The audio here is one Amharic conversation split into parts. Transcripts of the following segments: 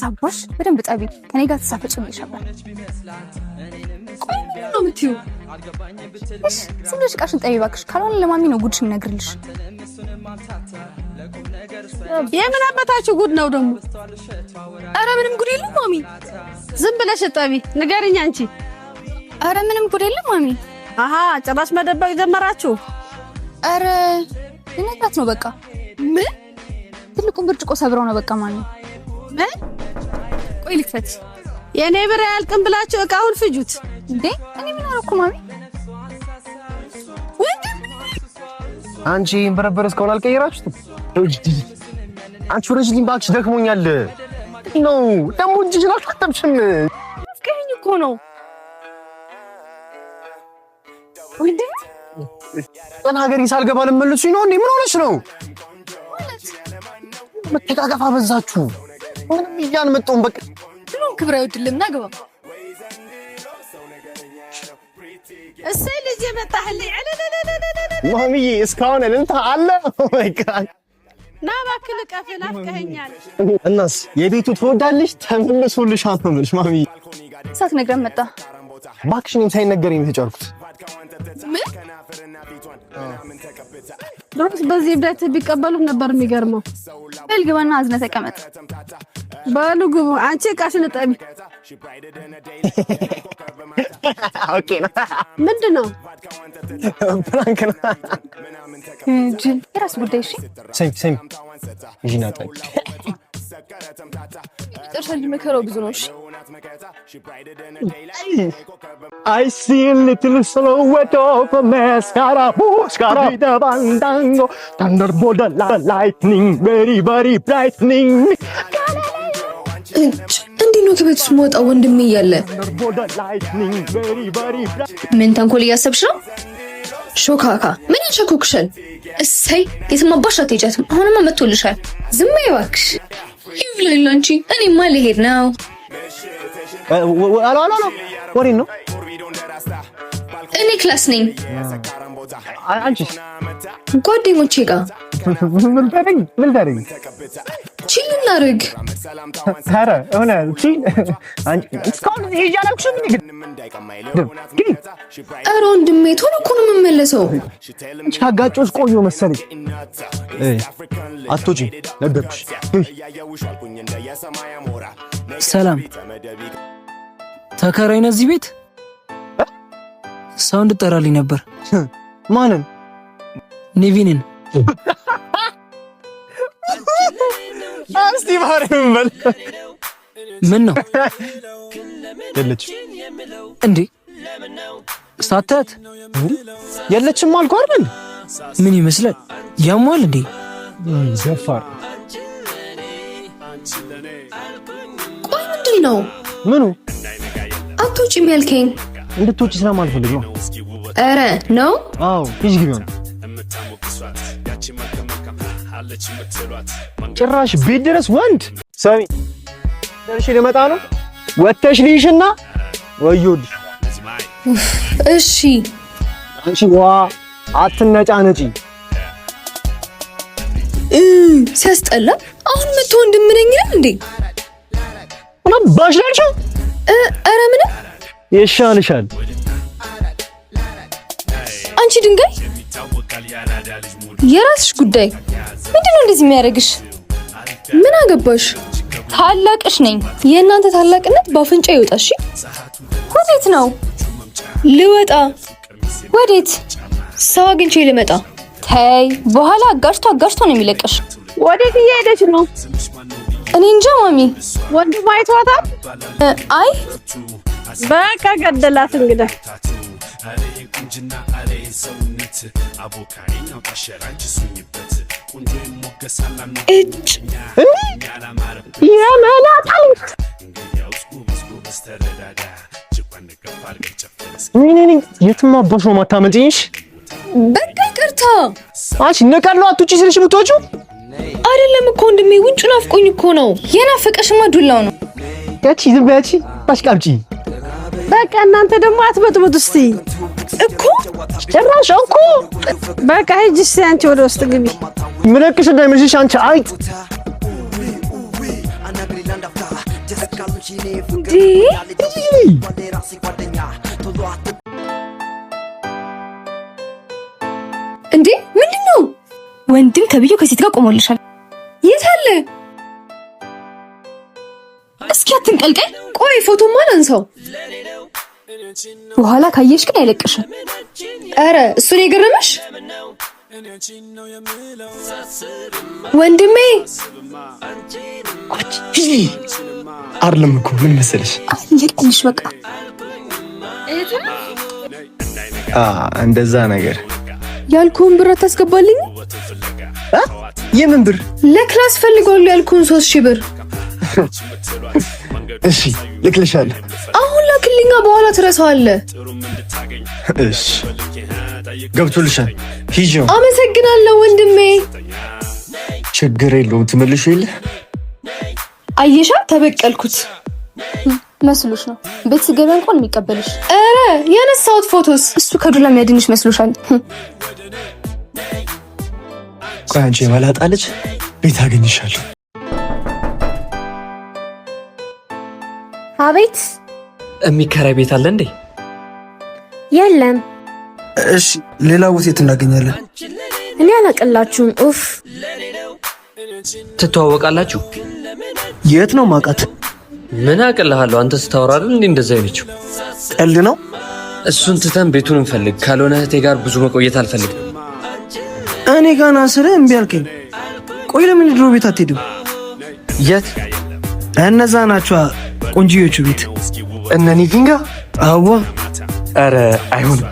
የታባሽ በደንብ ጠቢ ከኔ ጋር ተሳፈጭልሽ ነበር። ቆይ ነው የምትይው? እሺ ዝም ብለሽ ቃሽን ጠቢ እባክሽ። ካልሆነ ለማሚ ነው ጉድሽ የምነግርልሽ። የምን አባታችሁ ጉድ ነው ደግሞ? አረ ምንም ጉድ የለም ማሚ። ዝም ብለሽ ጠቢ ንገሪኝ አንቺ። አረ ምንም ጉድ የለም ማሚ። አሃ ጭራሽ መደበቅ ጀመራችሁ? አረ ልነግራት ነው በቃ። ምን? ትልቁን ብርጭቆ ሰብረው ነው በቃ ማሚ። ምን? ቆይ ልክፈት። የኔ ብር ያልቅም ብላችሁ እቃውን ፍጁት እንዴ? እኔ ምን አደረኩ ማሚ? አንቺ በረበረ እስካሁን አልቀየራችሁትም? አንቺ ወረጅልኝ ባክሽ ደክሞኛል ነው ደግሞ እጅሽ ላይ አትጠብሽም። አፍቀኝ እኮ ነው ወንድ ተናገሪ። ሳልገባ ልመልሱኝ ነው እንዴ? ምን ሆነሽ ነው? መተቃቀፍ አበዛችሁ። ምንም እያልመጣሁም በቃ ሁሉም ክብር አይወድልም ና ግባ። እሰይ ልጅ መጣህልኝ። ማሚዬ እስካሁን እልልታ አለ። ኦ ማይ ጋድ ና እባክህ ልቀፍህ፣ ናፍቀኸኛል። እናስ የቤቱ ትወዳለሽ ተመልሶልሻል ነው የምልሽ ማሚዬ። ሳትነግረን መጣ እባክሽ እኔም ሳይነገረኝ ነው የተጫርኩት። ምን? ድሮስ በዚህ ብረት ቢቀበሉት ነበር የሚገርመው። በል ግባና አዝነህ ተቀመጥ። በሉ ግቡ። አንቺ እቃሽን እጠቢ። ኦኬ ነው። ምንድን ነው? ፕራንክ ነው። ጅል የራስ ጉዳይ። እሺ ሰም ይናጣል። ጥርሰል መከራው ብዙ ነው። እሺ I see a little silhouette of a mascara, mascara, the bandango, thunderbolt, the lightning, very, very brightening. እንዴ ነው ከቤት ውስጥ መውጣው ወንድሜ እያለ ምን ተንኮል እያሰብሽ ነው? ሾካካ ምን ያሸኩክሻል? እሰይ የትማባሽ አትሄጃትም። አሁንማ መጥቶልሻል። ዝም በይ እባክሽ። ይብላኝ አንቺ። እኔማ ልሄድ ነው። አሎ ወሬን ነው። እኔ ክላስ ነኝ። አንቺስ? ጓደኞቼ ጋር ምን ታደርጊ? ቺል እናድርግ። ኧረ ሆነ ቺል አንቺ እስካሁን ሄጄ አላልኩሽም እንዴ? ኧረ ወንድሜ ቶሎ እኮ ነው የምመለሰው። ካጋጮሽ ቆዩ መሰለኝ። አትወጪም ነገርኩሽ። ሰላም ተከራይ ነህ እዚህ ቤት? ሰው እንድጠራልኝ ነበር። ማንን? ኔቪንን። እስቲ ባሪም በል። ምን ነው? የለችም እንዴ? ሳታት የለችም አልኩህ አይደል? ምን ይመስላል? ያሟል እንዴ? ዘፋር። ቆይ ምንድን ነው? ምኑ? አትወጪም ያልከኝ? እንድትወጪ ስለማልፈልግ ነው። ኧረ ነው? አዎ ሂጂ ግቢ ነው። ጭራሽ ቤት ድረስ ወንድ ሰሚ ደርሼ ልመጣ ነው። ወተሽ ልይሽና ወዮልሽ። እሺ አንቺ ዋ አትነጫነጪ። ሲያስጠላ። አሁን መጥቶ ወንድም ነኝ ይላል እንዴ? እና ባሽላልሽው? ኧረ ምንም ይሻልሻል። አንቺ ድንጋይ የራስሽ ጉዳይ። ምንድነው እንደዚህ የሚያደርግሽ? ምን አገባሽ? ታላቅሽ ነኝ። የእናንተ ታላቅነት በአፍንጫ ይወጣ። እሺ ወዴት ነው? ልወጣ። ወዴት? ሰው አግኝቼ ልመጣ። ተይ በኋላ አጋጭቶ ነው የሚለቀሽ። ወዴት እየሄደች ነው? እኔ እንጃ ማሚ። ወንድም አይቷታል? አይ በቃ ገደላት እንግዲህ። የትም አባሽ ነው ማታመጪሽ? በቃ ይቅርታ። አንቺ ነቀለው አትውጪ ስልሽ ብትወጪው አይደለም እኮ ወንድሜ፣ ውጭ ናፍቆኝ እኮ ነው። የናፈቀሽማ ዱላው ነው። ያቺ ዝም በያቺ ባሽቃብጪ። በቃ እናንተ ደግሞ አትበጥበጡ እስቲ እኮ ጭራሽ እኮ። በቃ ሂጂ እስቲ አንቺ ወደ ውስጥ ግቢ። ምንቅሽ እንዳይመስልሽ አንቺ አይጥ። እንዴ ምንድነው? ወንድም ተብዬው ከሴት ጋር ቆሞልሻል። የት አለ? እስኪ አትንቀልቀል። ቆይ ፎቶማ ላንሳው። በኋላ ካየሽ ግን አይለቅሽም። አረ እሱን የገረመሽ ወንድሜ አይደለም እኮ ምን መሰለሽ? ይልቅልሽ በቃ እንደዛ ነገር ያልኩህን ብር አታስገባልኝ? የምን ብር? ለክላስ ፈልገዋለሁ ያልኩህን 3000 ብር። እሺ ልክልሻለሁ። አሁን ላክልኛ፣ በኋላ ትረሳዋለህ። እሺ ገብቶልሻል። ሂጂ። አመሰግናለሁ ወንድሜ። ችግር የለውም ትመልሺው የለ። አየሻ ተበቀልኩት መስሎሽ ነው። ቤት ስገባ እንኳን የሚቀበልሽ። ኧረ ያነሳሁት ፎቶስ እሱ ከዱላ የሚያድንሽ መስሎሻል? ቆይ አንቺ የማላጣለች ቤት አገኝሻለሁ። አቤት። የሚከራይ ቤት አለ እንዴ? የለም። እሺ ሌላ ቦታ የት እናገኛለን? እኔ አላቀላችሁም። ኡፍ ትተዋወቃላችሁ? የት ነው ማውቃት? ምን አቀልሃለሁ? አንተ ስታወራ አይደል እንዴ እንደዛ አይነችው? ቀልድ ነው። እሱን ትተን ቤቱን እንፈልግ። ካልሆነ እህቴ ጋር ብዙ መቆየት አልፈልግም። እኔ ጋር ና ስለ እምቢ አልከኝ። ቆይ ለምን ድሮ ቤት አትሄድም? የት? እነዛ ናቸው ቆንጂዮቹ ቤት። እነኒ ዲንጋ? አዋ አረ አይሆንም።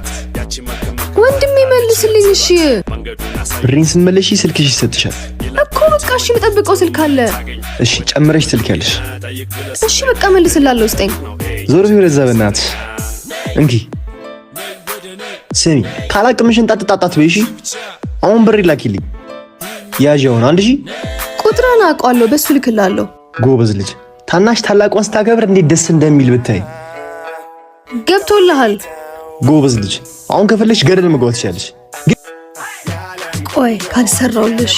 ወንድሜ መልስልኝ። እሺ ብሬን ስትመለሺ ስልክሽ ይሰጥሻል እኮ። በቃ እሺ፣ የምጠብቀው ስልክ አለ። እሺ ጨምረሽ ትልኪያለሽ። እሺ በቃ መልስላለሁ። ስጠኝ። ዞር ዞር እዛ በእናትሽ እንኪ። ስሚ ካላቅምሽን ጣጣጣጣት በይሺ። አሁን ብር ላኪልኝ። ያዣውን 1000 ቁጥራን አውቀዋለሁ፣ በሱ ልክላለሁ። ጎበዝ ልጅ። ታናሽ ታላቋን ስታከብር እንዴት ደስ እንደሚል ብታይ። ገብቶልሃል? ጎበዝ ልጅ። አሁን ከፈለሽ ገደል መግባት ትችያለሽ። ቆይ ካልሰራውልሽ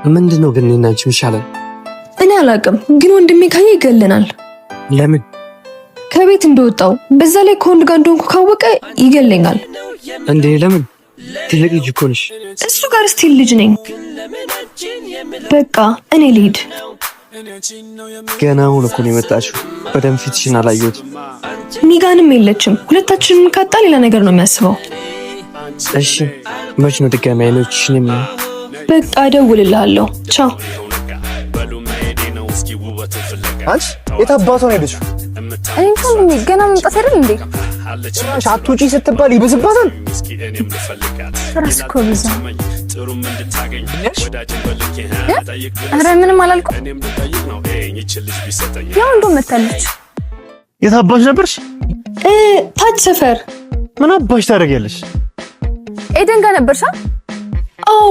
ምንድነው ግን እኔና አንቺ ይሻላል? እኔ አላውቅም፣ ግን ወንድሜ ካየ ይገለናል። ለምን? ከቤት እንደወጣው በዛ ላይ ከወንድ ጋር እንደሆንኩ ካወቀ ይገለኛል። እንዴ ለምን? ትልቅ ልጅ እኮ ነሽ። እሱ ጋር ስቲል ልጅ ነኝ። በቃ እኔ ልሂድ። ገና አሁን እኮ ነው የመጣችው። በደንብ ፊትሽን አላየሁትም። ሚጋንም የለችም። ሁለታችንም ካጣ ሌላ ነገር ነው የሚያስበው። እሺ መች ነው ድጋሚ አይኖችሽን የሚያየው? በቃ እደውልልሃለሁ። ቻው። አንቺ የት አባቷ ነው ሄደችው? እኔ እንኳን ገና መምጣት አይደል እንዴ? አትውጪ ስትባል ይብስባታል። ራስ እኮ ብዛ። ኧረ ምንም አላልኩም። ያው እንደው መታለች። የት አባሽ ነበርሽ? ታች ሰፈር። ምን አባሽ ታደርጊያለሽ? ኤደን ጋር ነበርሻ? አዎ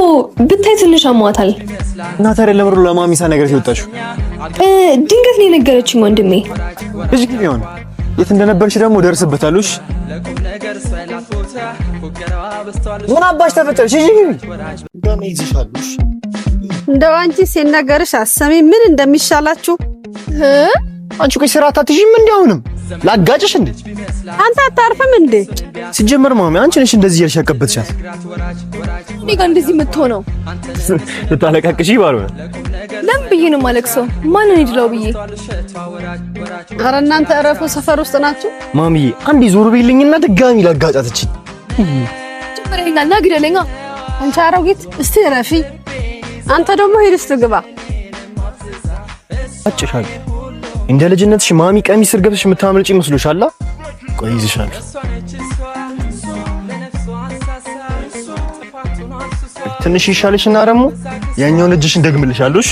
ብታይ ትንሽ አሟታል። እና ታዲያ ለምሩ ለማሚሳ ነገር ሲወጣሽው? ድንገት ነው የነገረችኝ ወንድሜ። እሺ ግን ይሁን። የት እንደነበርሽ ደግሞ ደርስበታለሽ። ምን አባሽ ተፈጠረሽ? እሺ ግቢ። ደም ይዝሻልሽ። እንደው አንቺ ሲነገርሽ አሰሚ ምን እንደሚሻላችሁ? አንቺ ቆይ ስራ አታትጂም እንዴ? አሁንም ላጋጭሽ እንዴ? አንተ አታርፍም እንዴ? ሲጀመር ማሚ አንቺ ነሽ እንደዚህ ያልሻከበትሻት። እኔ ጋር እንደዚህ የምትሆነው ልታለቃቅሽ ባልሆነ ለምን ብዬ ነው የማለቅሰው? ማንን ይድላው ብዬ። ኧረ እናንተ እረፉ። ሰፈር ውስጥ ናችሁ። ማሚዬ አንዴ ዞር በይልኝና ድጋሚ ላጋጫትች። ጀመረኛ እና ግደለኛ። አንቺ አሮጊት እስቲ ረፊ። አንተ ደግሞ ሂድ እስቲ ግባ። አጭሻል እንደ ልጅነትሽ ማሚ ቀሚስ ስር ገብተሽ የምታመልጪ መስሎሻል? ቆይ ይዝሻል። ትንሽ ይሻልሽና ደግሞ ያኛውን እጅሽን ደግምልሻለሽ።